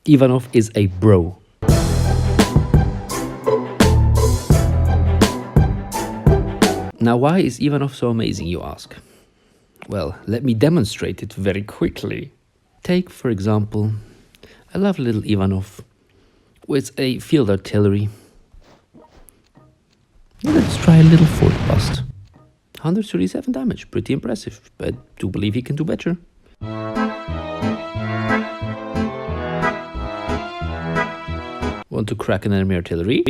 Ivanov is a bro. Now, why is Ivanov so amazing, you ask? Well, let me demonstrate it very quickly. Take, for example, a lovely little Ivanov with a field artillery. Let's try a little fort bust. 137 damage, pretty impressive, but I do believe he can do better. Want to crack an enemy artillery?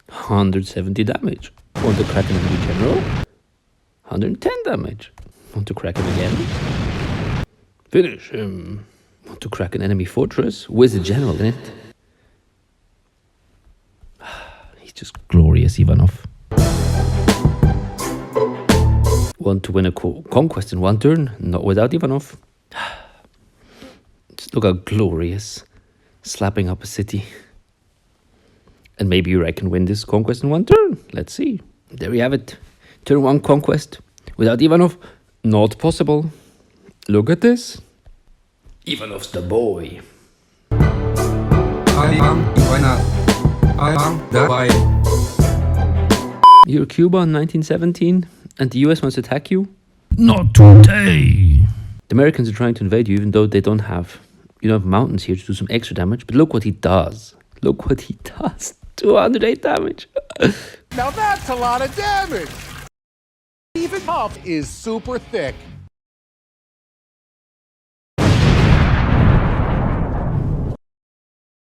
170 damage. Want to crack an enemy general? 110 damage. Want to crack him again? Finish him. Want to crack an enemy fortress with a general in it? He's just glorious, Ivanov. Want to win a conquest in one turn? Not without Ivanov. Just look how glorious. Slapping up a city. And maybe I can win this conquest in one turn. Let's see. There we have it. Turn 1 conquest. Without Ivanov, not possible. Look at this. Ivanov's the boy. I am Ivanov. I am the boy. You're Cuba in 1917 and the US wants to attack you? Not today. The Americans are trying to invade you even though they don't have mountains here to do some extra damage. But look what he does. Look what he does. 208 damage. Now that's a lot of damage. Ivanov is super thick.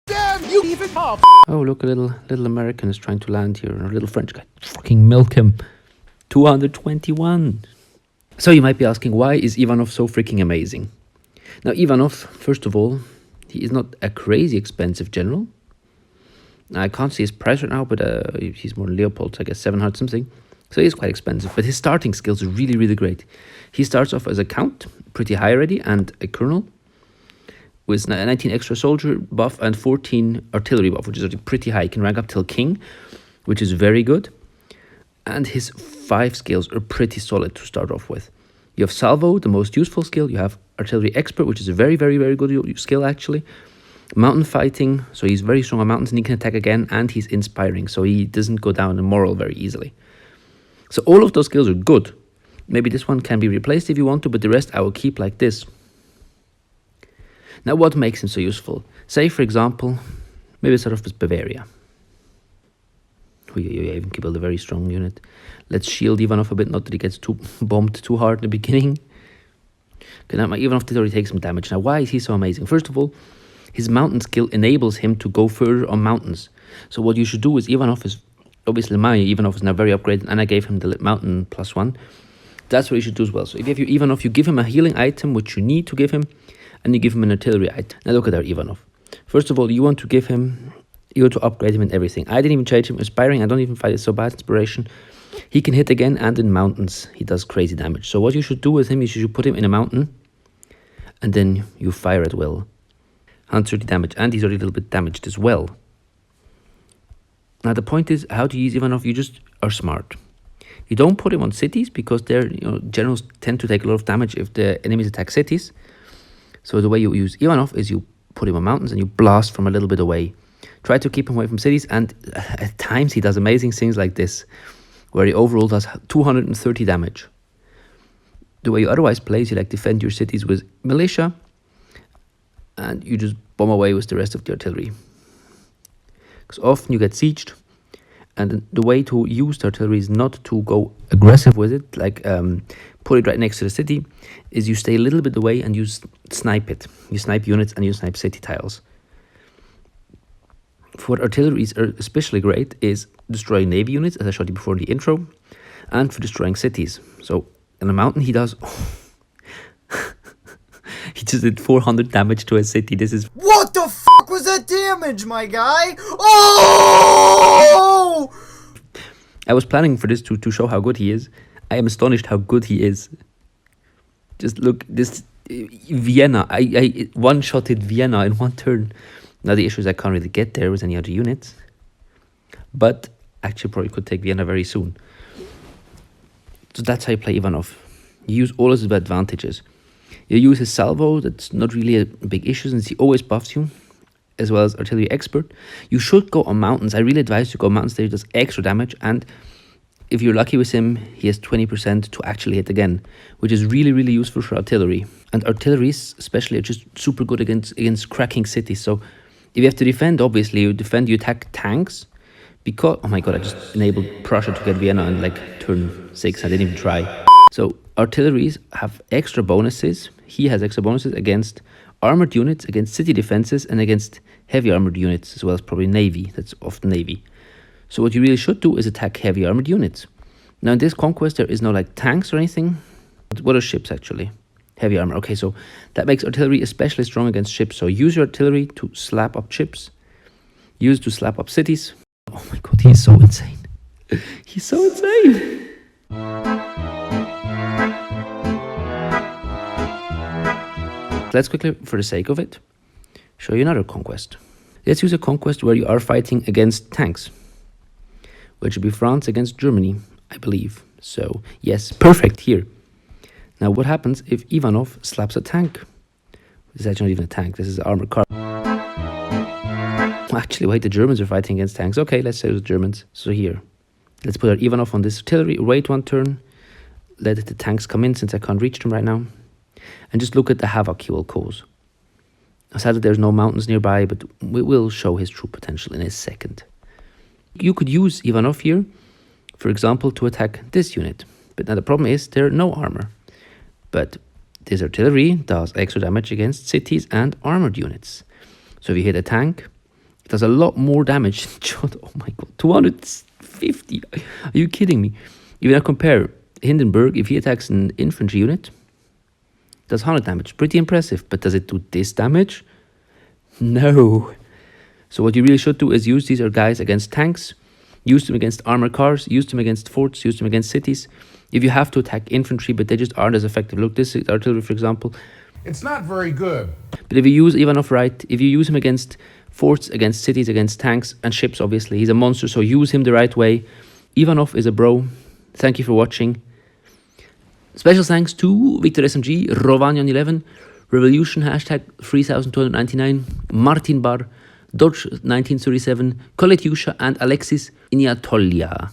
Damn you, Ivanov! Oh, look, a little American is trying to land here, and a little French guy. Fucking milk him. 221. So you might be asking, why is Ivanov so freaking amazing? Now, Ivanov, first of all, he is not a crazy expensive general. I can't see his price right now, but he's more than Leopold, I guess 700 something. So he's quite expensive, but his starting skills are really, really great. He starts off as a count, pretty high already, and a colonel, with 19 extra soldier buff and 14 artillery buff, which is already pretty high. He can rank up till king, which is very good. And his 5 skills are pretty solid to start off with. You have salvo, the most useful skill. You have artillery expert, which is a very, very, very good skill actually. Mountain fighting, so he's very strong on mountains and he can attack again, and he's inspiring, so he doesn't go down in moral very easily. So all of those skills are good. Maybe this one can be replaced if you want to, but the rest I will keep like this. Now, what makes him so useful? Say, for example, maybe start off with Bavaria. Even can build a very strong unit. Let's shield Ivanov a bit, not that he gets bombed too hard in the beginning. Okay, now my Ivanov did already take some damage. Now, why is he so amazing? First of all, his mountain skill enables him to go further on mountains. So what you should do is Ivanov is, obviously my Ivanov is now very upgraded, and I gave him the mountain +1. That's what you should do as well. So if you have your Ivanov, you give him a healing item, which you need to give him, and you give him an artillery item. Now look at our Ivanov. First of all, you want to give him, you want to upgrade him in everything. I didn't even change him. Inspiring, I don't even find it so bad. Inspiration. He can hit again, and in mountains, he does crazy damage. So what you should do with him is you should put him in a mountain, and then you fire at will. 130 damage, and he's already a little bit damaged as well. Now the point is, how to use Ivanov? You just are smart. You don't put him on cities because they're, generals tend to take a lot of damage if the enemies attack cities. So the way you use Ivanov is you put him on mountains and you blast from a little bit away. Try to keep him away from cities, and at times he does amazing things like this, where he overall does 230 damage. The way you otherwise play is you defend your cities with militia, and you just bomb away with the rest of the artillery. Because often you get sieged, and the way to use the artillery is not to go aggressive with it, put it right next to the city, is you stay a little bit away and you snipe it. You snipe units and you snipe city tiles. For what artilleries are especially great is destroying navy units, as I showed you before in the intro, and for destroying cities. So in a mountain he does... he just did 400 damage to a city. This is... What the fuck was that damage, my guy? Oh! I was planning for this to show how good he is. I am astonished how good he is. Just look, this Vienna. I one-shotted Vienna in one turn. Now the issue is I can't really get there with any other units. But actually probably could take Vienna very soon. So that's how you play Ivanov. You use all of his advantages. You use his salvo, that's not really a big issue since he always buffs you, as well as artillery expert. You should go on mountains. I really advise you go on mountains, there he does extra damage, and if you're lucky with him, he has 20% to actually hit again, which is really, really useful for artillery. And artilleries, especially, are just super good against cracking cities. So if you have to defend, obviously, you attack tanks, because, oh my god, I just enabled Prussia to get Vienna on like turn 6, I didn't even try. So artilleries have extra bonuses, he has extra bonuses against armored units, against city defenses, and against heavy armored units, as well as probably navy, that's often navy. So what you really should do is attack heavy armored units. Now in this conquest there is no like tanks or anything. What are ships actually? Heavy armor. Okay, so that makes artillery especially strong against ships. So use your artillery to slap up ships. Use to slap up cities. Oh my god, he is so insane. He's so insane. Let's quickly, for the sake of it, show you another conquest. Let's use a conquest where you are fighting against tanks, which would be France against Germany, I believe. So, yes, perfect here. Now, what happens if Ivanov slaps a tank? This is actually not even a tank, this is an armored car. Actually, wait, the Germans are fighting against tanks. Okay, let's say it was Germans. So here, let's put our Ivanov on this artillery, wait one turn, let the tanks come in since I can't reach them right now, and just look at the havoc he will cause. Sadly, there's no mountains nearby, but we will show his true potential in a second. You could use Ivanov here, for example, to attack this unit. But now the problem is there are no armor. But this artillery does extra damage against cities and armored units. So if you hit a tank, it does a lot more damage. Oh my god, 250. Are you kidding me? Even I compare Hindenburg, if he attacks an infantry unit, it does 100 damage. Pretty impressive. But does it do this damage? No. So what you really should do is use these guys against tanks, use them against armored cars, use them against forts, use them against cities. If you have to attack infantry, but they just aren't as effective. Look, this is artillery, for example. It's not very good. But if you use Ivanov right, if you use him against forts, against cities, against tanks, and ships, obviously, he's a monster, so use him the right way. Ivanov is a bro. Thank you for watching. Special thanks to Victor SMG, Rovanion11, Revolution, hashtag 3299, Martin Bar, Dodge 1937, Koletyusha, and Alexis Inatolia.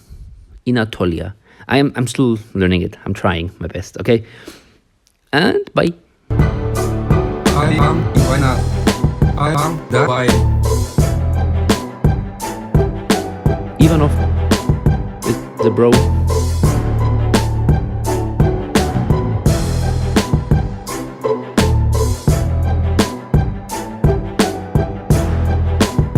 I'm still learning it. I'm trying my best, okay? And bye. Ivanov is the bro.